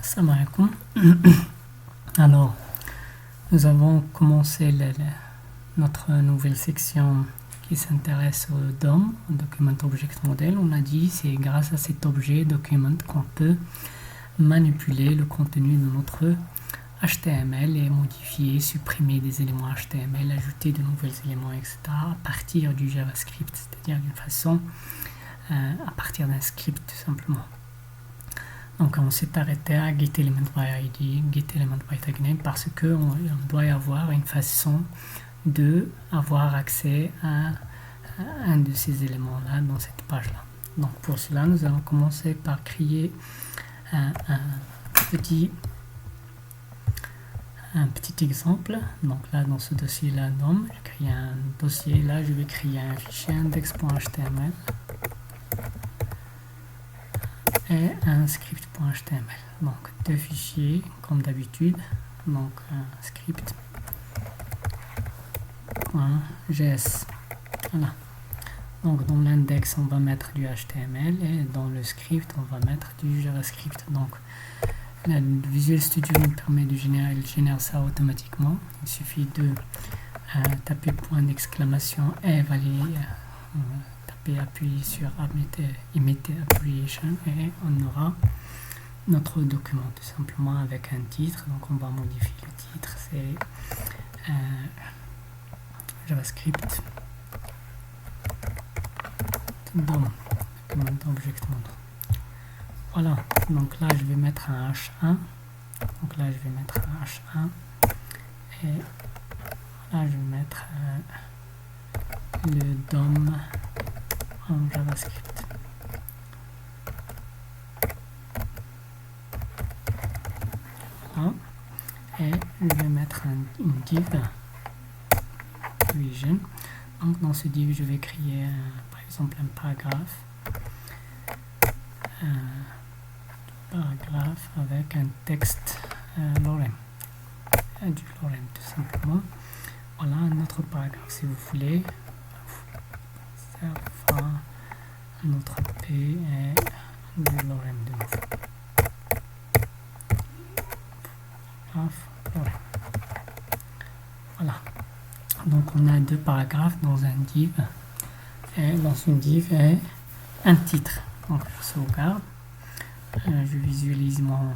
Salam alaikum. Alors, nous avons commencé notre nouvelle section qui s'intéresse au DOM, Document Object Model. On a dit c'est grâce à cet objet document qu'on peut manipuler le contenu de notre HTML et modifier, supprimer des éléments HTML, ajouter de nouveaux éléments, etc. à partir du JavaScript, c'est-à-dire d'une façon à partir d'un script tout simplement. Donc on s'est arrêté à getElementById, getElementByTagName parce qu'on doit y avoir une façon de avoir accès à un de ces éléments-là dans cette page-là. Donc pour cela, nous allons commencer par créer un petit exemple. Donc là, dans ce dossier-là, DOM, je crée un dossier. Là, je vais créer un fichier index.html et un script.html. Donc deux fichiers comme d'habitude. Donc un script.js. Voilà. Donc dans l'index on va mettre du HTML et dans le script on va mettre du JavaScript. Donc le Visual Studio nous permet de générer, il génère ça automatiquement. Il suffit de taper point d'exclamation et appuyer sur Emit Abbreviation et on aura notre document tout simplement avec un titre. Donc on va modifier le titre, c'est JavaScript DOM, Document Object Model. Voilà, donc là je vais mettre un H1, donc là je vais mettre un H1 et là je vais mettre le DOM en JavaScript. Voilà. Et je vais mettre une div vision. Donc dans ce div je vais créer par exemple un paragraphe avec un texte lorem, du lorem tout simplement. Voilà un autre paragraphe si vous voulez. Ça fera notre P et du lorem de nouveau. Voilà. Donc on a deux paragraphes dans un div et dans une div et un titre. Donc je sauvegarde, je visualise mon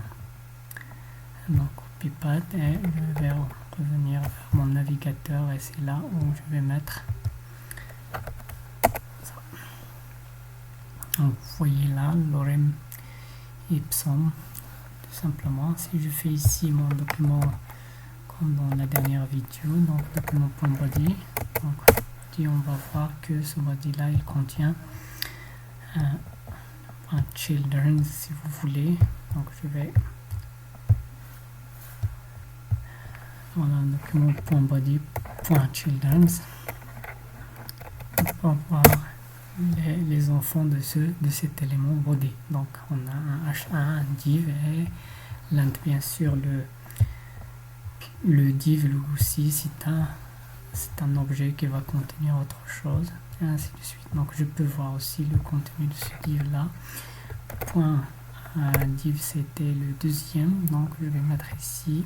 copy-path et je vais revenir vers mon navigateur et c'est là où je vais mettre ça. Donc vous voyez là lorem ipsum tout simplement. Si je fais ici mon document comme dans la dernière vidéo, donc document.body, donc body, on va voir que ce body là il contient un children si vous voulez. Donc je vais voilà document.body.children pour voir les enfants de cet élément body. Donc on a un H1, un div et l'int bien sûr le div lui aussi c'est un objet qui va contenir autre chose et ainsi de suite. Donc je peux voir aussi le contenu de ce div là. Point div c'était le deuxième, donc je vais mettre ici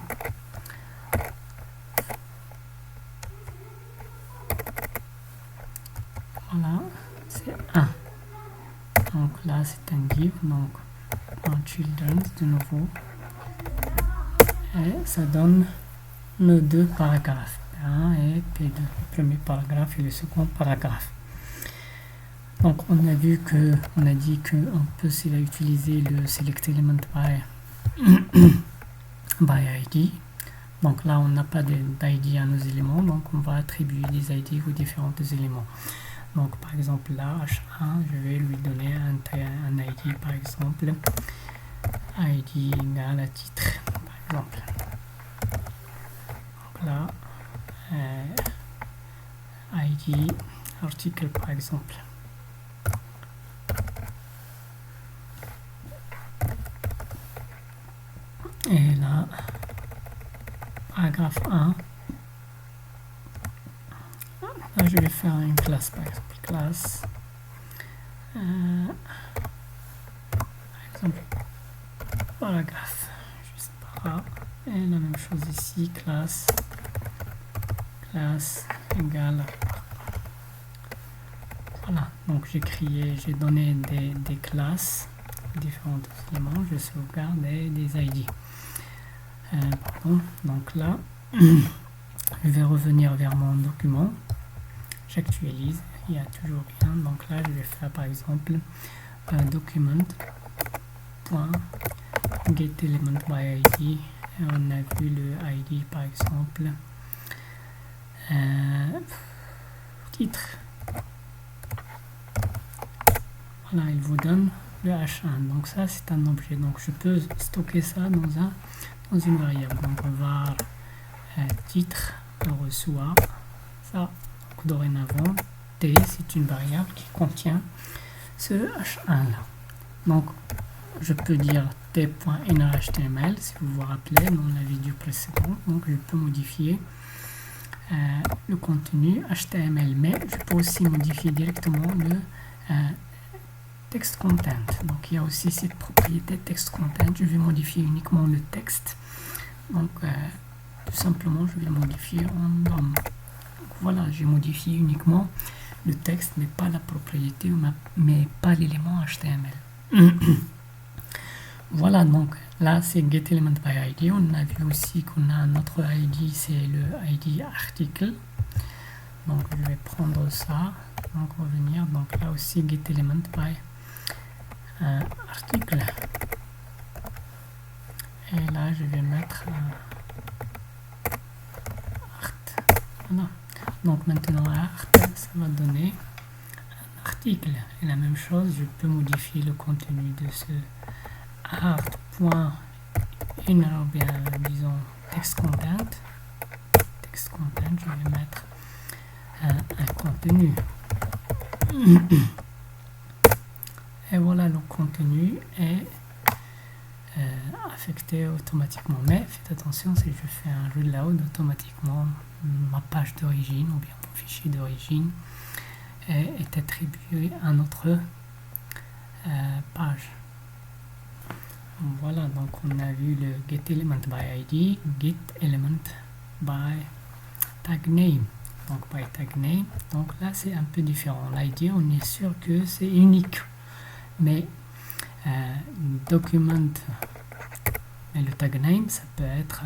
voilà c'est 1. Donc là c'est un div, donc un children de nouveau et ça donne nos deux paragraphes P1 et P2, le premier paragraphe et le second paragraphe. Donc on a dit qu'on peut utiliser le select element by ID. Donc là on n'a pas d'ID à nos éléments, donc on va attribuer des ID aux différents éléments. Donc par exemple là H1 je vais lui donner un ID par exemple ID égale à titre par exemple. Donc là ID article par exemple. Et là, paragraphe 1, là je vais faire une classe par exemple, classe, par exemple, paragraphe, A. Et la même chose ici, classe égale. Voilà, donc j'ai donné des classes, différents éléments, je sauvegarde et des ID. Pardon, donc là, je vais revenir vers mon document, j'actualise, il n'y a toujours rien, donc là je vais faire par exemple document.getElementById, et on a vu le ID par exemple, titre. Voilà, il vous donne le H1. Donc ça, c'est un objet. Donc je peux stocker ça dans une variable. Donc var titre reçoit ça. Donc dorénavant, T, c'est une variable qui contient ce H1 là. Donc je peux dire t.innerHTML si vous vous rappelez dans la vidéo précédente. Donc je peux modifier le contenu HTML, mais je peux aussi modifier directement le text content. Donc il y a aussi cette propriété text content. Je vais modifier uniquement le texte. Donc tout simplement je vais modifier en DOM. Donc voilà, j'ai modifié uniquement le texte, mais pas la propriété, mais pas l'élément HTML. Voilà, donc là c'est getElementById. On a vu aussi qu'on a notre ID, c'est le ID article. Donc je vais prendre ça, donc revenir, donc là aussi getElementById. Article, et là je vais mettre art. Voilà, donc maintenant art, ça va donner un article, et la même chose, je peux modifier le contenu de ce art.inner, bien disons text content, je vais mettre un contenu. Et voilà, le contenu est affecté automatiquement. Mais faites attention, si je fais un reload, automatiquement ma page d'origine ou bien mon fichier d'origine est attribué à notre page. Voilà, donc on a vu le getElementById, getElementByTagName. Donc by tag name, donc là c'est un peu différent. L'ID, on est sûr que c'est unique. Mais document et le tag name, ça peut être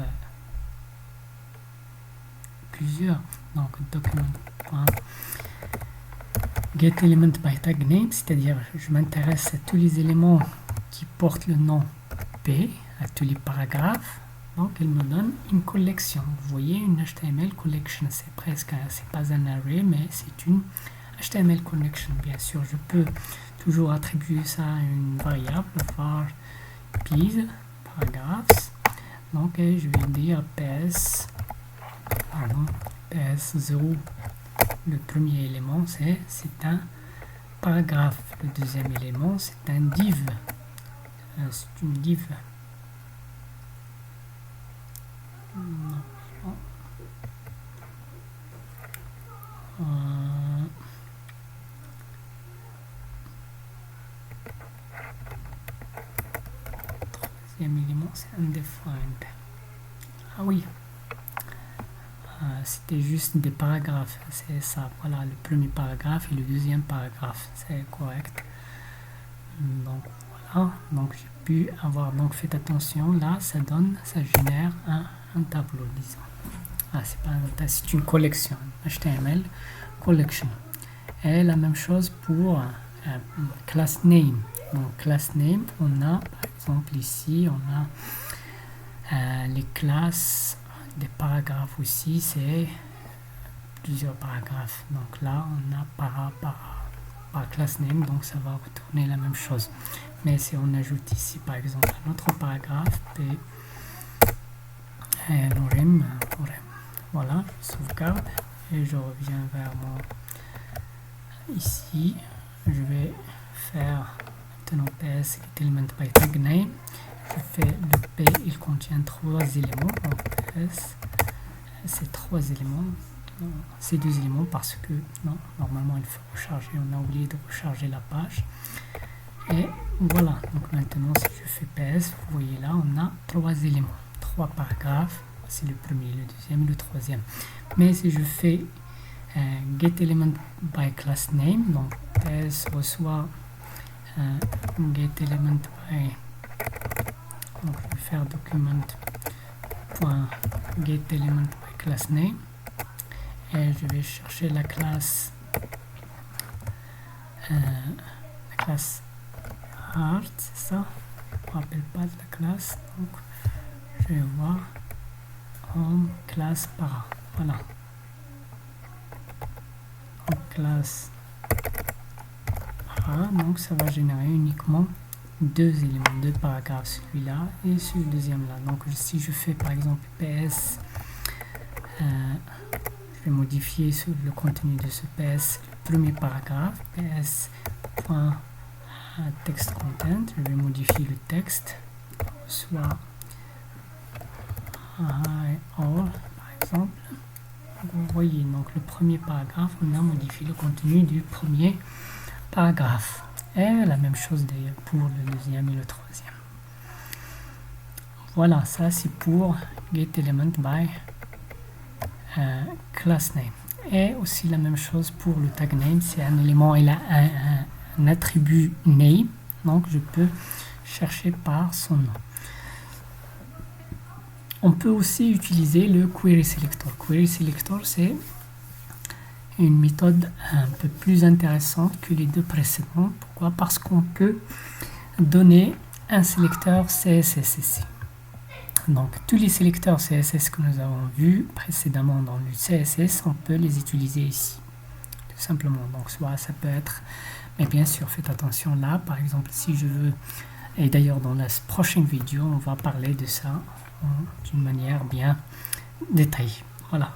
plusieurs. Donc document.getElementByTagName, c'est-à-dire je m'intéresse à tous les éléments qui portent le nom P, à tous les paragraphes. Donc il me donne une collection. Vous voyez, une HTML collection, c'est presque, c'est pas un array, mais c'est une HTML collection. Bien sûr, je peux toujours attribuer ça à une variable, var piece, paragraphs. Donc je vais dire ps0. Le premier élément, c'est un paragraphe. Le deuxième élément, c'est un div. C'est une div. Troisième élément, c'est undefined. Ah oui, c'était juste des paragraphes, c'est ça. Voilà, le premier paragraphe et le deuxième paragraphe, c'est correct. Donc voilà, donc j'ai pu avoir, donc faites attention, là ça génère un tableau, disons. C'est pas un tableau, c'est une collection, HTML collection. Et la même chose pour class name. Donc class name, on a par exemple ici, on a les classes des paragraphes aussi, c'est plusieurs paragraphes. Donc là, on a par class name, donc ça va retourner la même chose. Mais si on ajoute ici par exemple un autre paragraphe, P, lorem, voilà, je sauvegarde et je reviens vers mon. Ici, je vais faire maintenant ps getElementByTagName. Je fais le P, il contient 3 éléments. Donc ps, c'est 3 éléments. Ces 2 éléments parce que non, normalement il faut recharger. On a oublié de recharger la page. Et voilà. Donc maintenant, si je fais ps, vous voyez là, on a 3 éléments. 3 paragraphes. C'est le premier, le deuxième et le troisième. Mais si je fais getElement by class name, donc PS reçoit getElement by, donc je vais faire document.getElement by class name et je vais chercher la classe art, c'est ça, je ne me rappelle pas de la classe, donc je vais voir home class para, voilà, donc classe para, donc ça va générer uniquement deux éléments, deux paragraphes, celui-là et ce deuxième-là. Donc si je fais par exemple PS, je vais modifier le contenu de ce PS, le premier paragraphe, ps.text content, je vais modifier le texte, soit hi all par exemple. Donc, vous voyez, donc le premier paragraphe, on a modifié le contenu du premier paragraphe. Et la même chose d'ailleurs pour le deuxième et le troisième. Voilà, ça c'est pour getElement by class name. Et aussi la même chose pour le tag name, c'est un élément, il a un attribut name, donc je peux chercher par son nom. On peut aussi utiliser le query selector. Query selector, c'est une méthode un peu plus intéressante que les deux précédentes. Pourquoi? Parce qu'on peut donner un sélecteur CSS ici. Donc tous les sélecteurs CSS que nous avons vus précédemment dans le CSS, on peut les utiliser ici. Tout simplement. Donc soit ça peut être, mais bien sûr faites attention là, par exemple si je veux, et d'ailleurs dans la prochaine vidéo on va parler de ça d'une manière bien détaillée. Voilà.